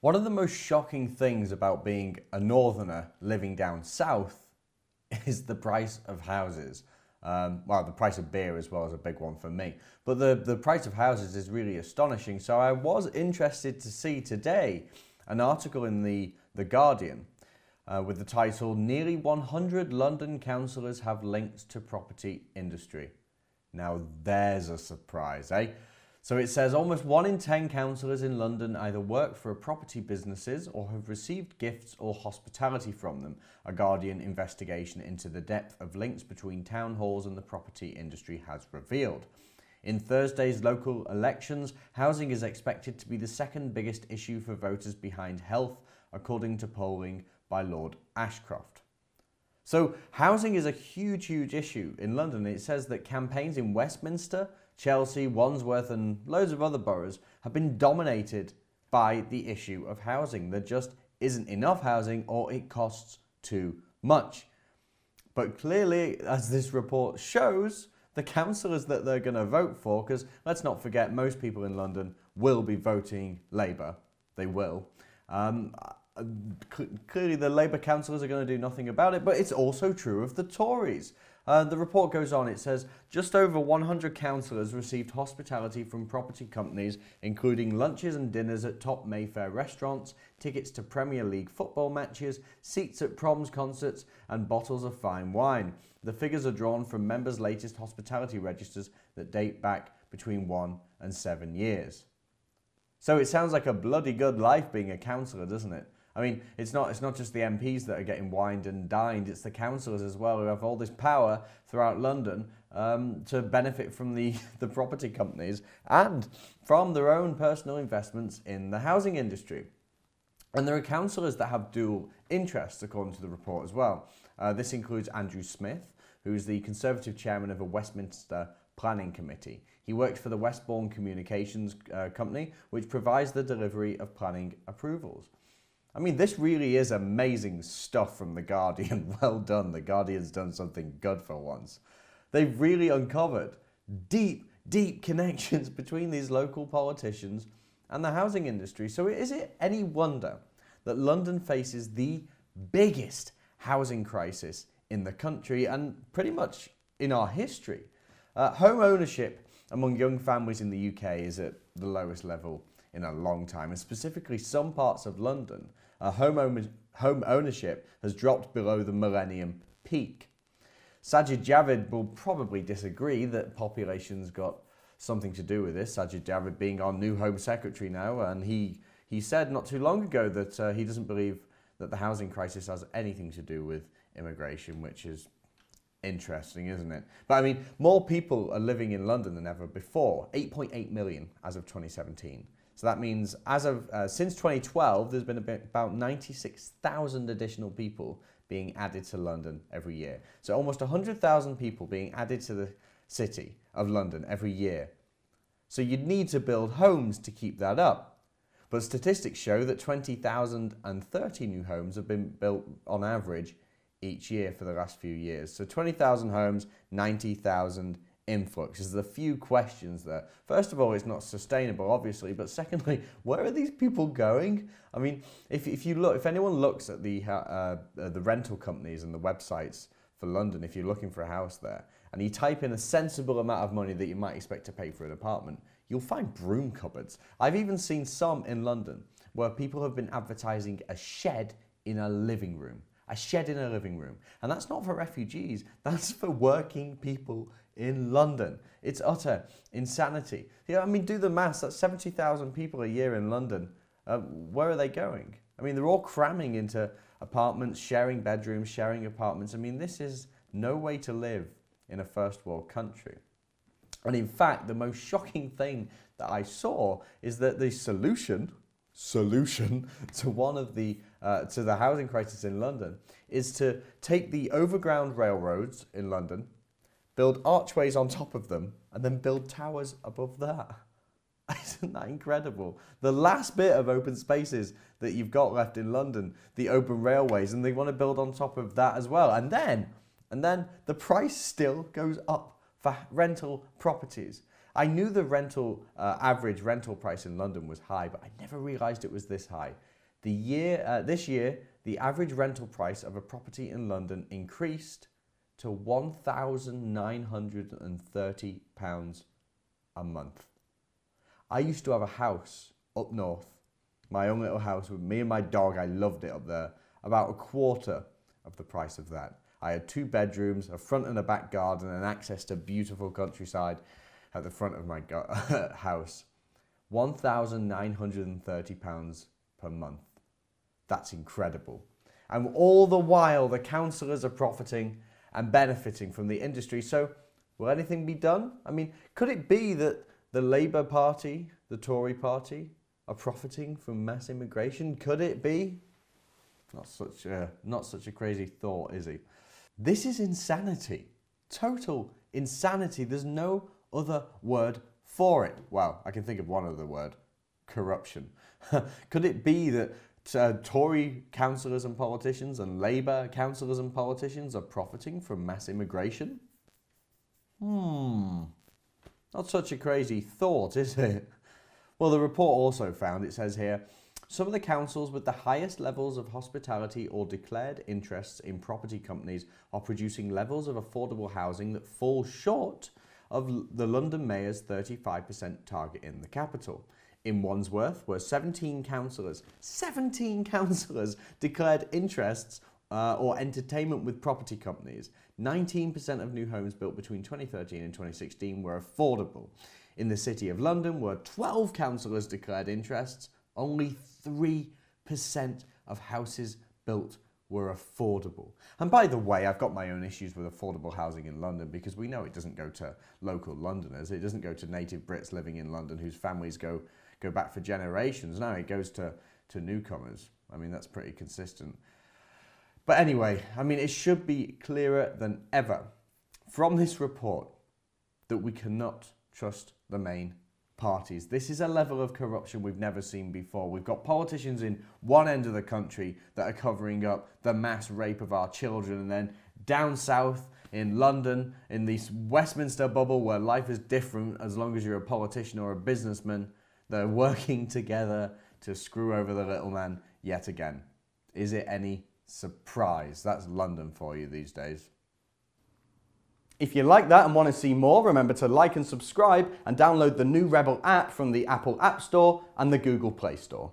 One of the most shocking things about being a northerner living down south is the price of houses. Well, the price of beer as well is a big one for me. But the price of houses is really astonishing. So I was interested to see today an article in the Guardian with the title, "Nearly 100 London councillors have links to property industry." Now there's a surprise, eh? So it says almost 1 in 10 councillors in London either work for property businesses or have received gifts or hospitality from them. A Guardian investigation into the depth of links between town halls and the property industry has revealed. In Thursday's local elections, housing is expected to be the second biggest issue for voters behind health, according to polling by Lord Ashcroft. So housing is a huge issue in London. It says that campaigns in Westminster, Chelsea, Wandsworth and loads of other boroughs have been dominated by the issue of housing. There just isn't enough housing or it costs too much. But clearly, as this report shows, the councillors that they're going to vote for, because let's not forget, most people in London will be voting Labour. They will. Clearly, the Labour councillors are going to do nothing about it, but it's also true of the Tories. The report goes on, it says, just over 100 councillors received hospitality from property companies, including lunches and dinners at top Mayfair restaurants, tickets to Premier League football matches, seats at proms concerts, and bottles of fine wine. The figures are drawn from members' latest hospitality registers that date back between 1 and 7 years. So it sounds like a bloody good life being a councillor, doesn't it? I mean, it's not just the MPs that are getting wined and dined, it's the councillors as well who have all this power throughout London to benefit from the property companies and from their own personal investments in the housing industry. And there are councillors that have dual interests, according to the report as well. This includes Andrew Smith, who's the Conservative chairman of a Westminster Planning Committee. He works for the Westbourne Communications Company, which provides the delivery of planning approvals. I mean, this really is amazing stuff from The Guardian. Well done. The Guardian's done something good for once. They've really uncovered deep connections between these local politicians and the housing industry. So is it any wonder that London faces the biggest housing crisis in the country and pretty much in our history? Home ownership among young families in the UK is at the lowest level in a long time, and specifically some parts of London, home ownership has dropped below the millennium peak. Sajid Javid will probably disagree that population's got something to do with this, Sajid Javid being our new Home Secretary now, and he said not too long ago that he doesn't believe that the housing crisis has anything to do with immigration, which is interesting, isn't it? But I mean, more people are living in London than ever before, 8.8 million as of 2017. So that means as of since 2012, there's been about 96,000 additional people being added to London every year. So almost 100,000 people being added to the city of London every year. So you'd need to build homes to keep that up. But statistics show that 20,030 new homes have been built on average each year for the last few years. So 20,000 homes, 90,000 influx. There's a few questions there. First of all, it's not sustainable, obviously, but secondly, where are these people going? I mean, if anyone looks at the rental companies and the websites for London, if you're looking for a house there, and you type in a sensible amount of money that you might expect to pay for an apartment, you'll find broom cupboards. I've even seen some in London where people have been advertising a shed in a living room. A shed in a living room. And that's not for refugees, that's for working people in London. It's utter insanity. Yeah, I mean, do the maths, that's 70,000 people a year in London. Where are they going? I mean, they're all cramming into apartments, sharing bedrooms, sharing apartments. I mean, this is no way to live in a first world country. And in fact, the most shocking thing that I saw is that the solution to one of the to the housing crisis in London is to take the overground railroads in London, build archways on top of them, and then build towers above that. Isn't that incredible? The last bit of open spaces that you've got left in London, the open railways, and they want to build on top of that as well. And then the price still goes up for rental properties. I knew the average rental price in London was high, but I never realised it was this high. This year, the average rental price of a property in London increased to £1,930 a month. I used to have a house up north, my own little house with me and my dog. I loved it up there. About a quarter of the price of that. I had 2 bedrooms, a front and a back garden, and access to beautiful countryside at the front of my house. £1,930 per month. That's incredible. And all the while, the councillors are profiting and benefiting from the industry. So will anything be done? I mean, could it be that the Labour Party, the Tory Party, are profiting from mass immigration? Could it be? Not such a crazy thought, is it? This is insanity. Total insanity. There's no other word for it. Well, I can think of one other word. Corruption. Could it be that Tory councillors and politicians and Labour councillors and politicians are profiting from mass immigration? Not such a crazy thought, is it? Well, the report also found, it says here, some of the councils with the highest levels of hospitality or declared interests in property companies are producing levels of affordable housing that fall short of the London Mayor's 35% target in the capital. In Wandsworth, where 17 councillors declared interests or entertainment with property companies. 19% of new homes built between 2013 and 2016 were affordable. In the City of London, where 12 councillors declared interests, only 3% of houses built were affordable. And by the way, I've got my own issues with affordable housing in London, because we know it doesn't go to local Londoners. It doesn't go to native Brits living in London whose families go back for generations. No, it goes to newcomers. I mean, that's pretty consistent. But anyway, I mean, it should be clearer than ever from this report that we cannot trust the main parties. This is a level of corruption we've never seen before. We've got politicians in one end of the country that are covering up the mass rape of our children, and then down south in London, in this Westminster bubble where life is different as long as you're a politician or a businessman, they're working together to screw over the little man yet again. Is it any surprise? That's London for you these days. If you like that and want to see more, remember to like and subscribe and download the new Rebel app from the Apple App Store and the Google Play Store.